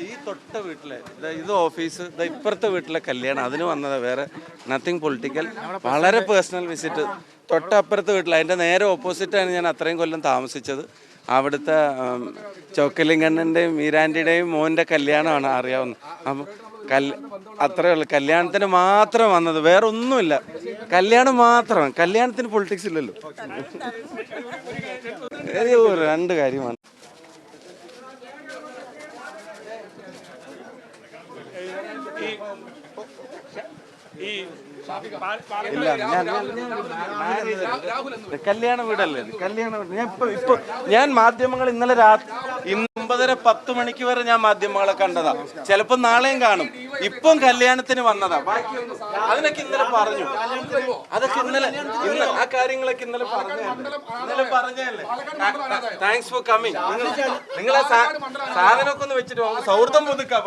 ഈ തൊട്ട വീട്ടിലെ ഇത് ഓഫീസ് ഇപ്പുറത്തെ വീട്ടിലെ കല്യാണം അതിന് വന്നതാ, വേറെ നത്തിങ് പൊളിറ്റിക്കൽ, വളരെ പേഴ്സണൽ വിസിറ്റ്. തൊട്ടപ്പുറത്തെ വീട്ടിൽ അതിൻ്റെ നേരെ ഓപ്പോസിറ്റാണ് ഞാൻ അത്രയും കൊല്ലം താമസിച്ചത്. അവിടുത്തെ ചോക്കലിംഗണ്ണൻ്റെയും മീരാൻ്റെയും മോൻ്റെ കല്യാണമാണ് അറിയാവുന്നത്. അപ്പം അത്രേ ഉള്ളൂ. കല്യാണത്തിന് മാത്രം വന്നത്, വേറെ ഒന്നുമില്ല. കല്യാണം മാത്രം, കല്യാണത്തിന് പൊളിറ്റിക്സ് ഇല്ലല്ലോ. രണ്ട് കാര്യമാണ്. ഇല്ല, കല്യാണ വീടല്ലേ, കല്യാണ വീട്. ഞാൻ മാധ്യമങ്ങൾ ഇന്നലെ രാത്രി 9:30-10 മണിക്ക് വരെ ഞാൻ മാധ്യമങ്ങളെ കണ്ടതാ. ചിലപ്പോ നാളെയും കാണും. ഇപ്പം കല്യാണത്തിന് വന്നതാ. അതിനൊക്കെ ഇന്നലെ പറഞ്ഞു. അതൊക്കെ ഇന്നലെ ആ കാര്യങ്ങളൊക്കെ ഇന്നലെ പറഞ്ഞല്ലേ. Thanks for coming. നിങ്ങളെ സാധനമൊക്കെ ഒന്ന് വെച്ചിട്ട് സൗഹൃദം പുതുക്കാം.